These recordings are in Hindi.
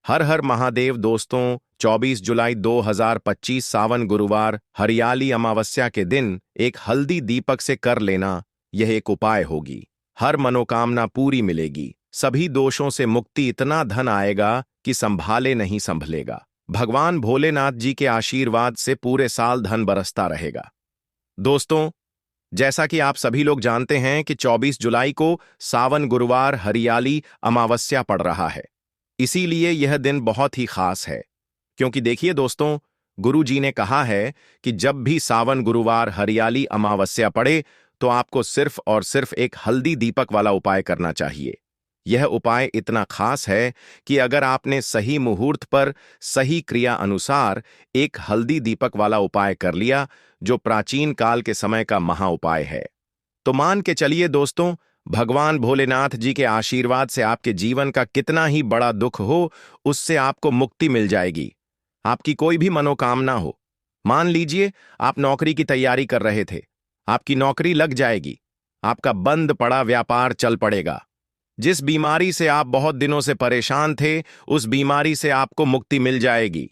हर हर महादेव दोस्तों, 24 जुलाई 2025 सावन गुरुवार हरियाली अमावस्या के दिन एक हल्दी दीपक से कर लेना, यह एक उपाय होगी। हर मनोकामना पूरी मिलेगी, सभी दोषों से मुक्ति, इतना धन आएगा कि संभाले नहीं संभलेगा। भगवान भोलेनाथ जी के आशीर्वाद से पूरे साल धन बरसता रहेगा। दोस्तों, जैसा कि आप सभी लोग जानते हैं कि 24 जुलाई को सावन गुरुवार हरियाली अमावस्या पड़ रहा है। इसीलिए यह दिन बहुत ही खास है, क्योंकि देखिए दोस्तों, गुरु जी ने कहा है कि जब भी सावन गुरुवार हरियाली अमावस्या पड़े तो आपको सिर्फ और सिर्फ एक हल्दी दीपक वाला उपाय करना चाहिए। यह उपाय इतना खास है कि अगर आपने सही मुहूर्त पर सही क्रिया अनुसार एक हल्दी दीपक वाला उपाय कर लिया, जो प्राचीन काल के समय का महा उपाय है, तो मान के चलिए दोस्तों, भगवान भोलेनाथ जी के आशीर्वाद से आपके जीवन का कितना ही बड़ा दुख हो, उससे आपको मुक्ति मिल जाएगी। आपकी कोई भी मनोकामना हो, मान लीजिए आप नौकरी की तैयारी कर रहे थे, आपकी नौकरी लग जाएगी, आपका बंद पड़ा व्यापार चल पड़ेगा। जिस बीमारी से आप बहुत दिनों से परेशान थे, उस बीमारी से आपको मुक्ति मिल जाएगी।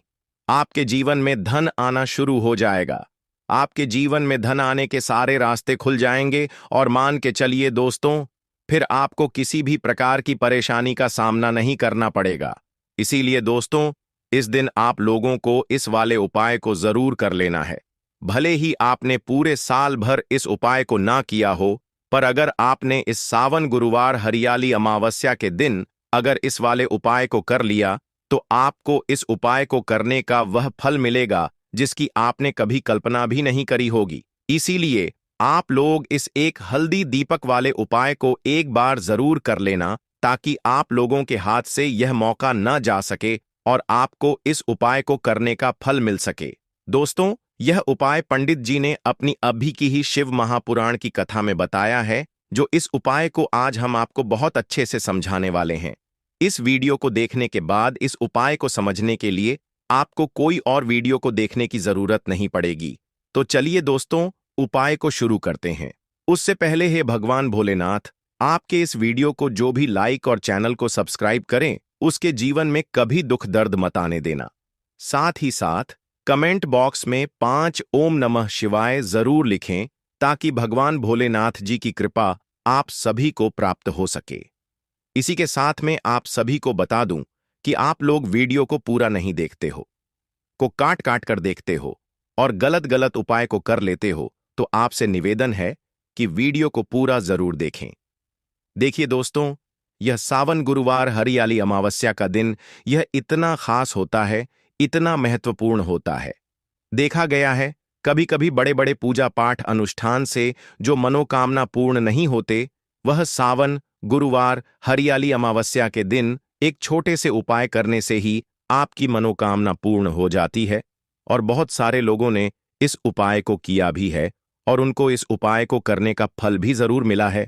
आपके जीवन में धन आना शुरू हो जाएगा। आपके जीवन में धन आने के सारे रास्ते खुल जाएंगे और मान के चलिए दोस्तों, फिर आपको किसी भी प्रकार की परेशानी का सामना नहीं करना पड़ेगा। इसीलिए दोस्तों, इस दिन आप लोगों को इस वाले उपाय को जरूर कर लेना है। भले ही आपने पूरे साल भर इस उपाय को ना किया हो, पर अगर आपने इस सावन गुरुवार हरियाली अमावस्या के दिन अगर इस वाले उपाय को कर लिया, तो आपको इस उपाय को करने का वह फल मिलेगा जिसकी आपने कभी कल्पना भी नहीं करी होगी। इसीलिए आप लोग इस एक हल्दी दीपक वाले उपाय को एक बार जरूर कर लेना, ताकि आप लोगों के हाथ से यह मौका न जा सके और आपको इस उपाय को करने का फल मिल सके। दोस्तों, यह उपाय पंडित जी ने अपनी अभी की ही शिव महापुराण की कथा में बताया है, जो इस उपाय को आज हम आपको बहुत अच्छे से समझाने वाले हैं। इस वीडियो को देखने के बाद इस उपाय को समझने के लिए आपको कोई और वीडियो को देखने की जरूरत नहीं पड़ेगी। तो चलिए दोस्तों, उपाय को शुरू करते हैं। उससे पहले हे भगवान भोलेनाथ, आपके इस वीडियो को जो भी लाइक और चैनल को सब्सक्राइब करें, उसके जीवन में कभी दुख दर्द मत आने देना। साथ ही साथ कमेंट बॉक्स में 5 ओम नमः शिवाय जरूर लिखें, ताकि भगवान भोलेनाथ जी की कृपा आप सभी को प्राप्त हो सके। इसी के साथ में आप सभी को बता दूं कि आप लोग वीडियो को पूरा नहीं देखते हो, को काट काट कर देखते हो और गलत गलत उपाय को कर लेते हो, तो आपसे निवेदन है कि वीडियो को पूरा जरूर देखें। देखिए दोस्तों, यह सावन गुरुवार हरियाली अमावस्या का दिन यह इतना खास होता है, इतना महत्वपूर्ण होता है। देखा गया है, कभी कभी बड़े बड़े पूजा पाठ अनुष्ठान से जो मनोकामना पूर्ण नहीं होते, वह सावन गुरुवार हरियाली अमावस्या के दिन एक छोटे से उपाय करने से ही आपकी मनोकामना पूर्ण हो जाती है। और बहुत सारे लोगों ने इस उपाय को किया भी है और उनको इस उपाय को करने का फल भी जरूर मिला है।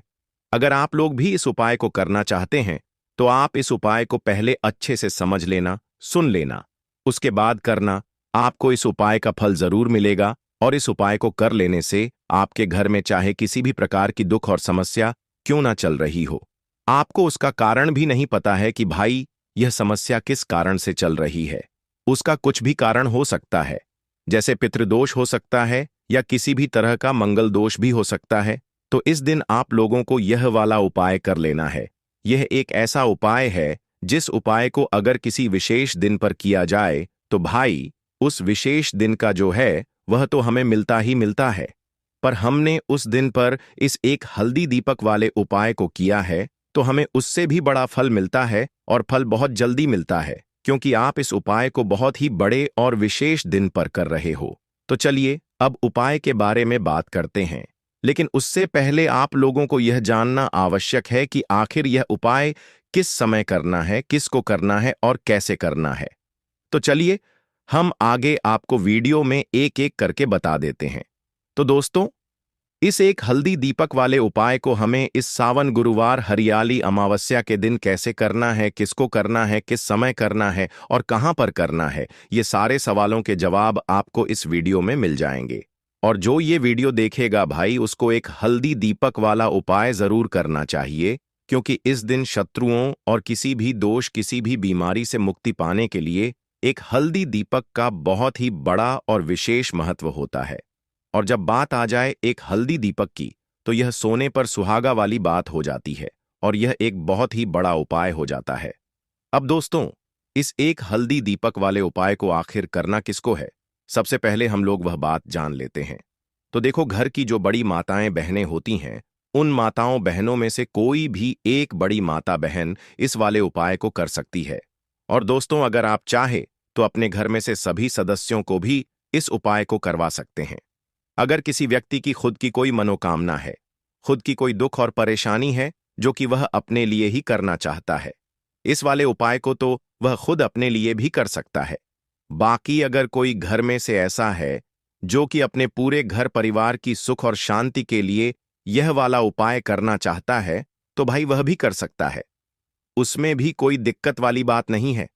अगर आप लोग भी इस उपाय को करना चाहते हैं, तो आप इस उपाय को पहले अच्छे से समझ लेना, सुन लेना, उसके बाद करना। आपको इस उपाय का फल जरूर मिलेगा और इस उपाय को कर लेने से आपके घर में चाहे किसी भी प्रकार की दुख और समस्या क्यों ना चल रही हो, आपको उसका कारण भी नहीं पता है कि भाई यह समस्या किस कारण से चल रही है। उसका कुछ भी कारण हो सकता है, जैसे पितृदोष हो सकता है या किसी भी तरह का मंगल दोष भी हो सकता है। तो इस दिन आप लोगों को यह वाला उपाय कर लेना है। यह एक ऐसा उपाय है जिस उपाय को अगर किसी विशेष दिन पर किया जाए, तो भाई उस विशेष दिन का जो है वह तो हमें मिलता ही मिलता है, पर हमने उस दिन पर इस एक हल्दी दीपक वाले उपाय को किया है, तो हमें उससे भी बड़ा फल मिलता है और फल बहुत जल्दी मिलता है, क्योंकि आप इस उपाय को बहुत ही बड़े और विशेष दिन पर कर रहे हो। तो चलिए अब उपाय के बारे में बात करते हैं, लेकिन उससे पहले आप लोगों को यह जानना आवश्यक है कि आखिर यह उपाय किस समय करना है, किसको करना है और कैसे करना है। तो चलिए हम आगे आपको वीडियो में एक एक करके बता देते हैं। तो दोस्तों, इस एक हल्दी दीपक वाले उपाय को हमें इस सावन गुरुवार हरियाली अमावस्या के दिन कैसे करना है, किसको करना है, किस समय करना है और कहां पर करना है, ये सारे सवालों के जवाब आपको इस वीडियो में मिल जाएंगे। और जो ये वीडियो देखेगा भाई, उसको एक हल्दी दीपक वाला उपाय जरूर करना चाहिए, क्योंकि इस दिन शत्रुओं और किसी भी दोष किसी भी बीमारी से मुक्ति पाने के लिए एक हल्दी दीपक का बहुत ही बड़ा और विशेष महत्व होता है। और जब बात आ जाए एक हल्दी दीपक की, तो यह सोने पर सुहागा वाली बात हो जाती है और यह एक बहुत ही बड़ा उपाय हो जाता है। अब दोस्तों, इस एक हल्दी दीपक वाले उपाय को आखिर करना किसको है, सबसे पहले हम लोग वह बात जान लेते हैं। तो देखो, घर की जो बड़ी माताएं बहनें होती हैं, उन माताओं बहनों में से कोई भी एक बड़ी माता बहन इस वाले उपाय को कर सकती है। और दोस्तों, अगर आप चाहे तो अपने घर में से सभी सदस्यों को भी इस उपाय को करवा सकते हैं। अगर किसी व्यक्ति की खुद की कोई मनोकामना है, खुद की कोई दुख और परेशानी है जो कि वह अपने लिए ही करना चाहता है, इस वाले उपाय को तो वह खुद अपने लिए भी कर सकता है। बाकी अगर कोई घर में से ऐसा है जो कि अपने पूरे घर परिवार की सुख और शांति के लिए यह वाला उपाय करना चाहता है, तो भाई वह भी कर सकता है। उसमें भी कोई दिक्कत वाली बात नहीं है।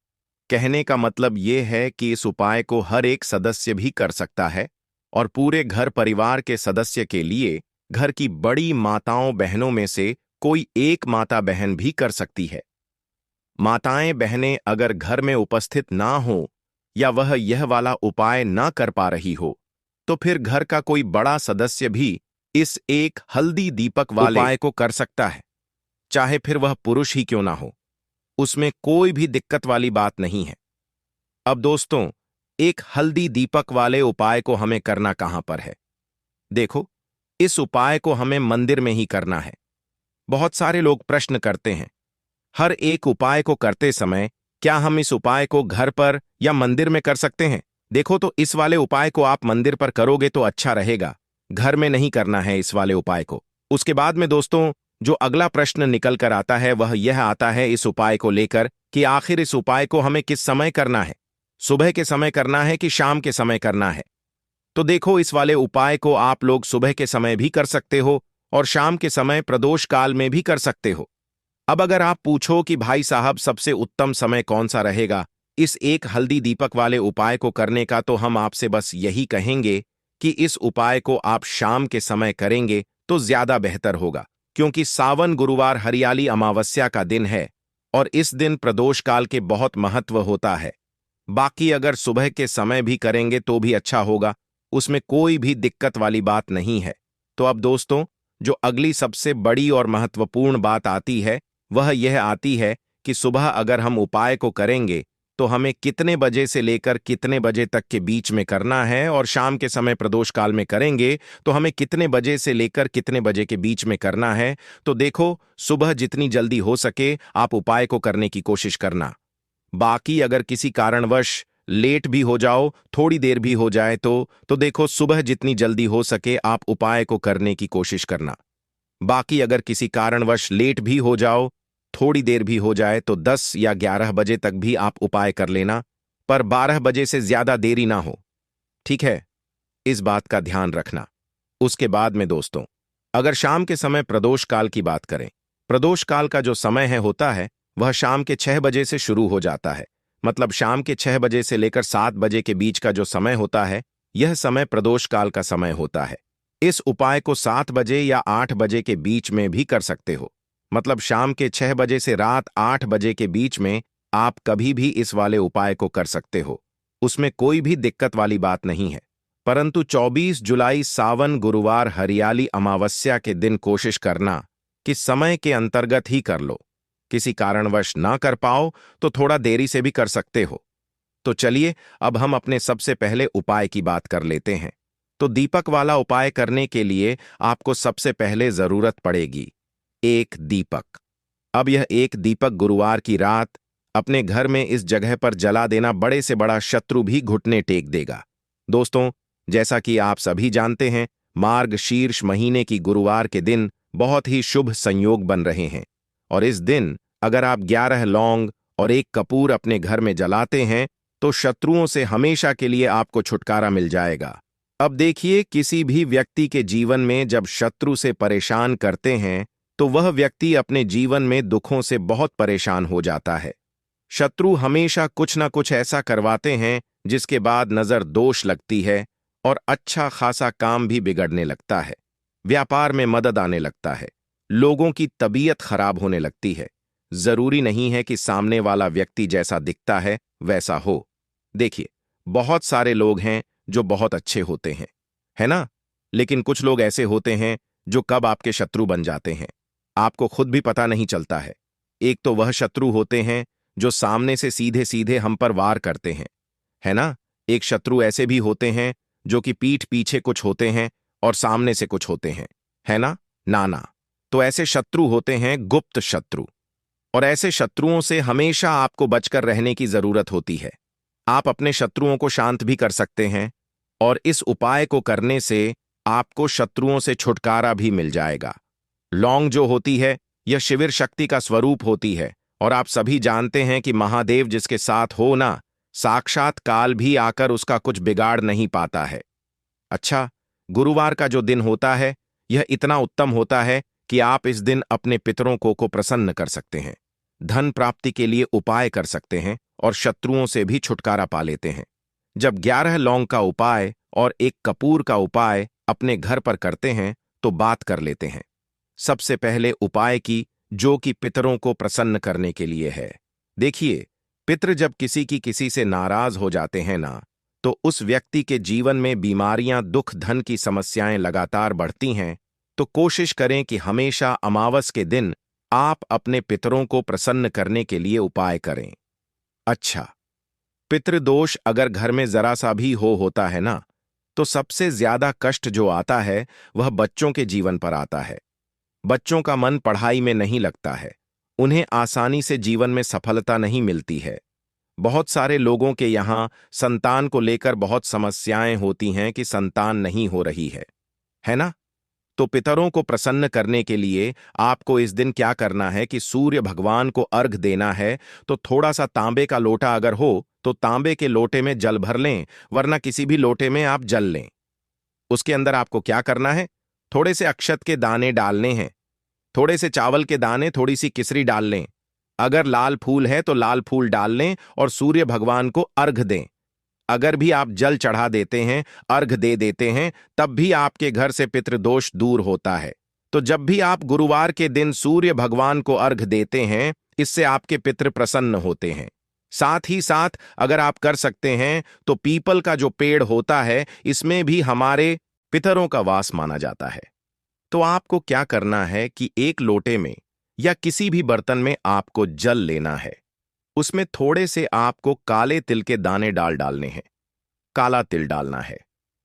कहने का मतलब यह है कि इस उपाय को हर एक सदस्य भी कर सकता है और पूरे घर परिवार के सदस्य के लिए घर की बड़ी माताओं बहनों में से कोई एक माता बहन भी कर सकती है। माताएं बहनें अगर घर में उपस्थित ना हो या वह यह वाला उपाय ना कर पा रही हो, तो फिर घर का कोई बड़ा सदस्य भी इस एक हल्दी दीपक वाले उपाय को कर सकता है, चाहे फिर वह पुरुष ही क्यों ना हो। उसमें कोई भी दिक्कत वाली बात नहीं है। अब दोस्तों, एक हल्दी दीपक वाले उपाय को हमें करना कहां पर है? देखो, इस उपाय को हमें मंदिर में ही करना है। बहुत सारे लोग प्रश्न करते हैं, हर एक उपाय को करते समय क्या हम इस उपाय को घर पर या मंदिर में कर सकते हैं? देखो, तो इस वाले उपाय को आप मंदिर पर करोगे तो अच्छा रहेगा, घर में नहीं करना है इस वाले उपाय को। उसके बाद में दोस्तों, जो अगला प्रश्न निकल कर आता है वह यह आता है इस उपाय को लेकर कि आखिर इस उपाय को हमें किस समय करना है, सुबह के समय करना है कि शाम के समय करना है? तो देखो, इस वाले उपाय को आप लोग सुबह के समय भी कर सकते हो और शाम के समय प्रदोष काल में भी कर सकते हो। अब अगर आप पूछो कि भाई साहब सबसे उत्तम समय कौन सा रहेगा इस एक हल्दी दीपक वाले उपाय को करने का, तो हम आपसे बस यही कहेंगे कि इस उपाय को आप शाम के समय करेंगे तो ज्यादा बेहतर होगा, क्योंकि सावन गुरुवार हरियाली अमावस्या का दिन है और इस दिन प्रदोष काल के बहुत महत्व होता है। बाकी अगर सुबह के समय भी करेंगे तो भी अच्छा होगा, उसमें कोई भी दिक्कत वाली बात नहीं है। तो अब दोस्तों, जो अगली सबसे बड़ी और महत्वपूर्ण बात आती है वह यह आती है कि सुबह अगर हम उपाय को करेंगे तो हमें कितने बजे से लेकर कितने बजे तक के बीच में करना है, और शाम के समय प्रदोष काल में करेंगे तो हमें कितने बजे से लेकर कितने बजे के बीच में करना है। तो देखो, सुबह जितनी जल्दी हो सके आप उपाय को करने की कोशिश करना। बाकी अगर किसी कारणवश लेट भी हो जाओ, थोड़ी देर भी हो जाए तो देखो, सुबह जितनी जल्दी हो सके आप उपाय को करने की कोशिश करना। बाकी अगर किसी कारणवश लेट भी हो जाओ, थोड़ी देर भी हो जाए, तो 10 या 11 बजे तक भी आप उपाय कर लेना, पर 12 बजे से ज्यादा देरी ना हो, ठीक है? इस बात का ध्यान रखना। उसके बाद में दोस्तों, अगर शाम के समय प्रदोष काल की बात करें, प्रदोष काल का जो समय होता है वह शाम के 6 बजे से शुरू हो जाता है। मतलब शाम के 6 बजे से लेकर 7 बजे के बीच का जो समय होता है, यह समय प्रदोष काल का समय होता है। इस उपाय को 7 बजे या 8 बजे के बीच में भी कर सकते हो। मतलब शाम के 6 बजे से रात 8 बजे के बीच में आप कभी भी इस वाले उपाय को कर सकते हो, उसमें कोई भी दिक्कत वाली बात नहीं है। परंतु 24 जुलाई सावन गुरुवार हरियाली अमावस्या के दिन कोशिश करना कि समय के अंतर्गत ही कर लो। किसी कारणवश ना कर पाओ तो थोड़ा देरी से भी कर सकते हो। तो चलिए, अब हम अपने सबसे पहले उपाय की बात कर लेते हैं। तो दीपक वाला उपाय करने के लिए आपको सबसे पहले जरूरत पड़ेगी एक दीपक। अब यह एक दीपक गुरुवार की रात अपने घर में इस जगह पर जला देना बड़े से बड़ा शत्रु भी घुटने टेक देगा। दोस्तों, जैसा कि आप सभी जानते हैं, मार्ग शीर्ष महीने की गुरुवार के दिन बहुत ही शुभ संयोग बन रहे हैं और इस दिन अगर आप 11 लौंग और एक कपूर अपने घर में जलाते हैं तो शत्रुओं से हमेशा के लिए आपको छुटकारा मिल जाएगा। अब देखिए, किसी भी व्यक्ति के जीवन में जब शत्रु से परेशान करते हैं तो वह व्यक्ति अपने जीवन में दुखों से बहुत परेशान हो जाता है। शत्रु हमेशा कुछ ना कुछ ऐसा करवाते हैं जिसके बाद नजर दोष लगती है और अच्छा खासा काम भी बिगड़ने लगता है, व्यापार में मदद आने लगता है, लोगों की तबीयत खराब होने लगती है। जरूरी नहीं है कि सामने वाला व्यक्ति जैसा दिखता है वैसा हो। देखिए, बहुत सारे लोग हैं जो बहुत अच्छे होते हैं, है ना? लेकिन कुछ लोग ऐसे होते हैं जो कब आपके शत्रु बन जाते हैं, आपको खुद भी पता नहीं चलता है। एक तो वह शत्रु होते हैं जो सामने से सीधे सीधे हम पर वार करते हैं, है ना? एक शत्रु ऐसे भी होते हैं जो कि पीठ पीछे कुछ होते हैं और सामने से कुछ होते हैं, है ना? नाना। तो ऐसे शत्रु होते हैं गुप्त शत्रु। और ऐसे शत्रुओं से हमेशा आपको बचकर रहने की जरूरत होती है। आप अपने शत्रुओं को शांत भी कर सकते हैं और इस उपाय को करने से आपको शत्रुओं से छुटकारा भी मिल जाएगा। लौंग जो होती है, यह शिविर शक्ति का स्वरूप होती है और आप सभी जानते हैं कि महादेव जिसके साथ हो ना, साक्षात काल भी आकर उसका कुछ बिगाड़ नहीं पाता है। अच्छा, गुरुवार का जो दिन होता है, यह इतना उत्तम होता है कि आप इस दिन अपने पितरों को प्रसन्न कर सकते हैं, धन प्राप्ति के लिए उपाय कर सकते हैं और शत्रुओं से भी छुटकारा पा लेते हैं। जब 11 लौंग का उपाय और 1 कपूर का उपाय अपने घर पर करते हैं तो बात कर लेते हैं। सबसे पहले उपाय की, जो कि पितरों को प्रसन्न करने के लिए है। देखिए, पितृ जब किसी से नाराज हो जाते हैं ना, तो उस व्यक्ति के जीवन में बीमारियां, दुख, धन की समस्याएं लगातार बढ़ती हैं। तो कोशिश करें कि हमेशा अमावस के दिन आप अपने पितरों को प्रसन्न करने के लिए उपाय करें। अच्छा, पितृदोष अगर घर में जरा सा भी होता है ना, तो सबसे ज्यादा कष्ट जो आता है वह बच्चों के जीवन पर आता है। बच्चों का मन पढ़ाई में नहीं लगता है, उन्हें आसानी से जीवन में सफलता नहीं मिलती है। बहुत सारे लोगों के यहाँ संतान को लेकर बहुत समस्याएं होती हैं कि संतान नहीं हो रही है ना? तो पितरों को प्रसन्न करने के लिए आपको इस दिन क्या करना है कि सूर्य भगवान को अर्घ देना है। तो थोड़ा सा तांबे का लोटा अगर हो तो तांबे के लोटे में जल भर लें, वरना किसी भी लोटे में आप जल लें। उसके अंदर आपको क्या करना है, थोड़े से अक्षत के दाने डालने हैं, थोड़े से चावल के दाने, थोड़ी सी किसरी डाल लें। अगर लाल फूल है तो लाल फूल डाल लें और सूर्य भगवान को अर्घ दें। अगर भी आप जल चढ़ा देते हैं, अर्घ दे देते हैं, तब भी आपके घर से पितृदोष दूर होता है। तो जब भी आप गुरुवार के दिन सूर्य भगवान को अर्घ देते हैं, इससे आपके पितृ प्रसन्न होते हैं। साथ ही साथ अगर आप कर सकते हैं तो पीपल का जो पेड़ होता है, इसमें भी हमारे पितरों का वास माना जाता है। तो आपको क्या करना है कि एक लोटे में या किसी भी बर्तन में आपको जल लेना है। उसमें थोड़े से आपको काले तिल के दाने डालने हैं, काला तिल डालना है।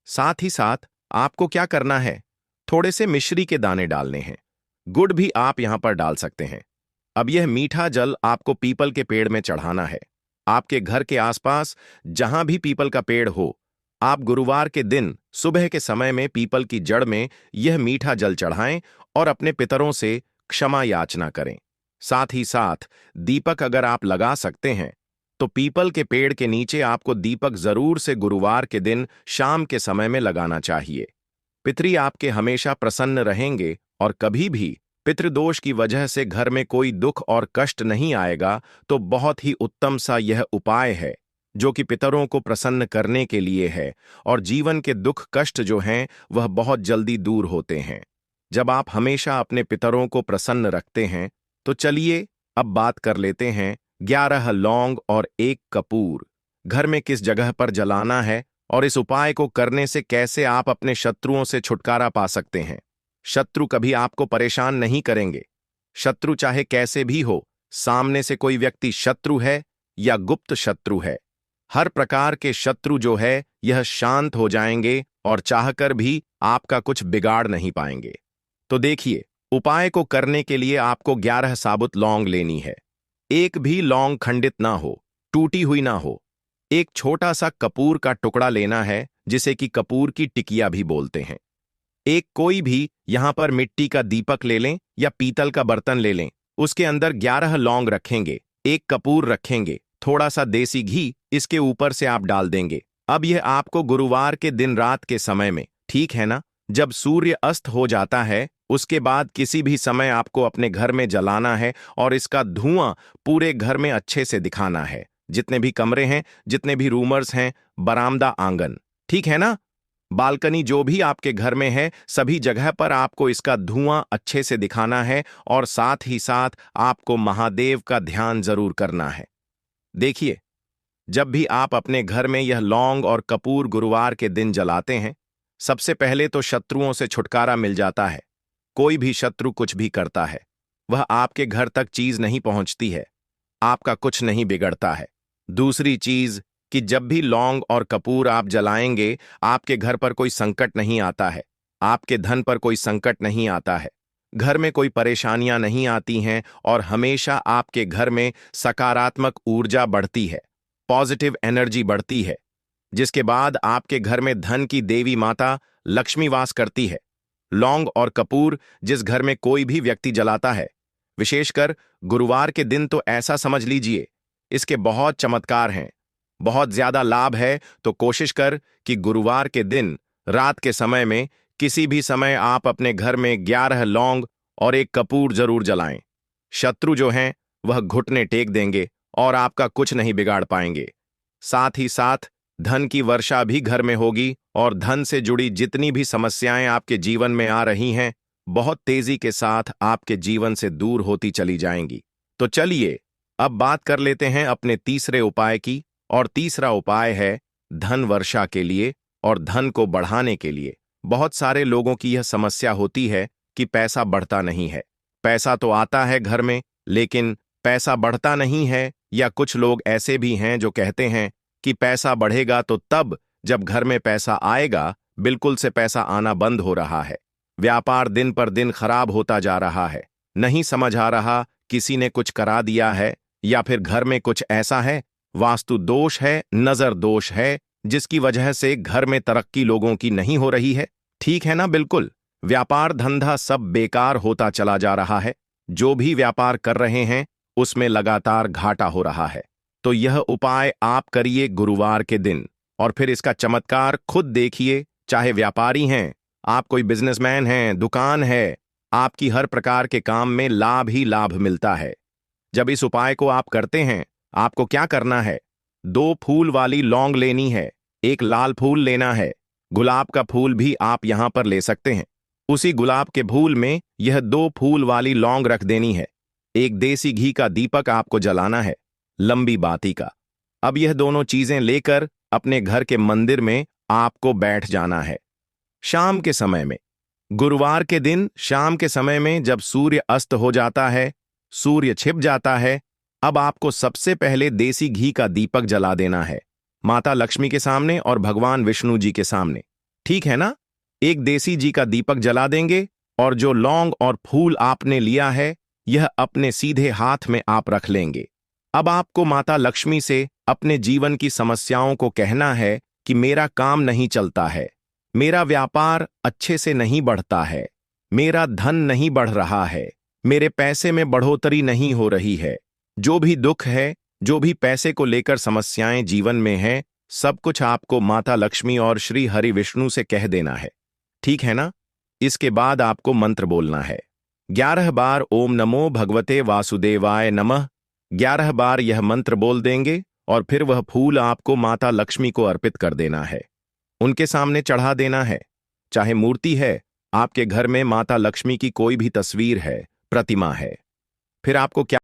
साथ ही साथ आपको क्या करना है, थोड़े से मिश्री के दाने डालने हैं। गुड़ भी आप यहां पर डाल सकते हैं। अब यह मीठा जल आपको पीपल के पेड़ में चढ़ाना है। आपके घर के आसपास जहां भी पीपल का पेड़ हो, आप गुरुवार के दिन सुबह के समय में पीपल की जड़ में यह मीठा जल चढ़ाएं और अपने पितरों से क्षमा याचना करें। साथ ही साथ दीपक अगर आप लगा सकते हैं तो पीपल के पेड़ के नीचे आपको दीपक जरूर से गुरुवार के दिन शाम के समय में लगाना चाहिए। पितरी आपके हमेशा प्रसन्न रहेंगे और कभी भी पितृदोष की वजह से घर में कोई दुख और कष्ट नहीं आएगा। तो बहुत ही उत्तम सा यह उपाय है जो कि पितरों को प्रसन्न करने के लिए है और जीवन के दुख कष्ट जो हैं वह बहुत जल्दी दूर होते हैं जब आप हमेशा अपने पितरों को प्रसन्न रखते हैं। तो चलिए अब बात कर लेते हैं 11 लौंग और 1 कपूर घर में किस जगह पर जलाना है और इस उपाय को करने से कैसे आप अपने शत्रुओं से छुटकारा पा सकते हैं। शत्रु कभी आपको परेशान नहीं करेंगे। शत्रु चाहे कैसे भी हो, सामने से कोई व्यक्ति शत्रु है या गुप्त शत्रु है, हर प्रकार के शत्रु जो है यह शांत हो जाएंगे और चाहकर भी आपका कुछ बिगाड़ नहीं पाएंगे। तो देखिए, उपाय को करने के लिए आपको 11 साबुत लौंग लेनी है। एक भी लौंग खंडित ना हो, टूटी हुई ना हो। एक छोटा सा कपूर का टुकड़ा लेना है, जिसे कि कपूर की टिकिया भी बोलते हैं। एक कोई भी यहां पर मिट्टी का दीपक ले लें या पीतल का बर्तन ले लें। उसके अंदर 11 लौंग रखेंगे, 1 कपूर रखेंगे, थोड़ा सा देसी घी इसके ऊपर से आप डाल देंगे। अब यह आपको गुरुवार के दिन रात के समय में, ठीक है ना, जब सूर्य अस्त हो जाता है उसके बाद किसी भी समय आपको अपने घर में जलाना है और इसका धुआं पूरे घर में अच्छे से दिखाना है। जितने भी कमरे हैं, जितने भी रूमर्स हैं, बरामदा, आंगन, ठीक है ना। बालकनी जो भी आपके घर में है, सभी जगह पर आपको इसका धुआं अच्छे से दिखाना है और साथ ही साथ आपको महादेव का ध्यान जरूर करना है। देखिए, जब भी आप अपने घर में यह लौंग और कपूर गुरुवार के दिन जलाते हैं, सबसे पहले तो शत्रुओं से छुटकारा मिल जाता है। कोई भी शत्रु कुछ भी करता है, वह आपके घर तक चीज नहीं पहुंचती है, आपका कुछ नहीं बिगड़ता है। दूसरी चीज कि जब भी लौंग और कपूर आप जलाएंगे, आपके घर पर कोई संकट नहीं आता है, आपके धन पर कोई संकट नहीं आता है, घर में कोई परेशानियां नहीं आती हैं और हमेशा आपके घर में सकारात्मक ऊर्जा बढ़ती है, पॉजिटिव एनर्जी बढ़ती है, जिसके बाद आपके घर में धन की देवी माता लक्ष्मी वास करती है। लौंग और कपूर जिस घर में कोई भी व्यक्ति जलाता है, विशेषकर गुरुवार के दिन, तो ऐसा समझ लीजिए इसके बहुत चमत्कार हैं, बहुत ज्यादा लाभ है। तो कोशिश कर कि गुरुवार के दिन रात के समय में किसी भी समय आप अपने घर में 11 लौंग और एक कपूर जरूर जलाएं। शत्रु जो हैं वह घुटने टेक देंगे और आपका कुछ नहीं बिगाड़ पाएंगे। साथ ही साथ धन की वर्षा भी घर में होगी और धन से जुड़ी जितनी भी समस्याएं आपके जीवन में आ रही हैं, बहुत तेजी के साथ आपके जीवन से दूर होती चली जाएंगी। तो चलिए अब बात कर लेते हैं अपने तीसरे उपाय की, और तीसरा उपाय है धन वर्षा के लिए और धन को बढ़ाने के लिए। बहुत सारे लोगों की यह समस्या होती है कि पैसा बढ़ता नहीं है। पैसा तो आता है घर में, लेकिन पैसा बढ़ता नहीं है। या कुछ लोग ऐसे भी हैं जो कहते हैं कि पैसा बढ़ेगा तो तब जब घर में पैसा आएगा। बिल्कुल से पैसा आना बंद हो रहा है, व्यापार दिन पर दिन खराब होता जा रहा है। नहीं समझ आ रहा, किसी ने कुछ करा दिया है या फिर घर में कुछ ऐसा है, वास्तु दोष है, नजर दोष है, जिसकी वजह से घर में तरक्की लोगों की नहीं हो रही है। ठीक है ना? बिल्कुल व्यापार धंधा सब बेकार होता चला जा रहा है। जो भी व्यापार कर रहे हैं उसमें लगातार घाटा हो रहा है। तो यह उपाय आप करिए गुरुवार के दिन, और फिर इसका चमत्कार खुद देखिए। चाहे व्यापारी हैं, आप कोई बिजनेसमैन हैं, दुकान है, आपकी हर प्रकार के काम में लाभ ही लाभ मिलता है। जब इस उपाय को आप करते हैं, आपको क्या करना है? 2 फूल वाली लौंग लेनी है, एक लाल फूल लेना है, गुलाब का फूल भी आप यहां पर ले सकते हैं। उसी गुलाब के फूल में यह 2 फूल वाली लौंग रख देनी है। एक देसी घी का दीपक आपको जलाना है, लंबी बाती का। अब यह दोनों चीजें लेकर अपने घर के मंदिर में आपको बैठ जाना है। शाम के समय में, गुरुवार के दिन शाम के समय में जब सूर्य अस्त हो जाता है, सूर्य छिप जाता है, अब आपको सबसे पहले देसी घी का दीपक जला देना है, माता लक्ष्मी के सामने और भगवान विष्णु जी के सामने। ठीक है ना? एक देसी घी का दीपक जला देंगे और जो लौंग और फूल आपने लिया है, यह अपने सीधे हाथ में आप रख लेंगे। अब आपको माता लक्ष्मी से अपने जीवन की समस्याओं को कहना है कि मेरा काम नहीं चलता है, मेरा व्यापार अच्छे से नहीं बढ़ता है, मेरा धन नहीं बढ़ रहा है, मेरे पैसे में बढ़ोतरी नहीं हो रही है। जो भी दुख है, जो भी पैसे को लेकर समस्याएं जीवन में है, सब कुछ आपको माता लक्ष्मी और श्री हरि विष्णु से कह देना है। ठीक है ना? इसके बाद आपको मंत्र बोलना है। 11 बार ओम नमो भगवते वासुदेवाय नमः। 11 बार यह मंत्र बोल देंगे और फिर वह फूल आपको माता लक्ष्मी को अर्पित कर देना है, उनके सामने चढ़ा देना है। चाहे मूर्ति है, आपके घर में माता लक्ष्मी की कोई भी तस्वीर है, प्रतिमा है, फिर आपको क्या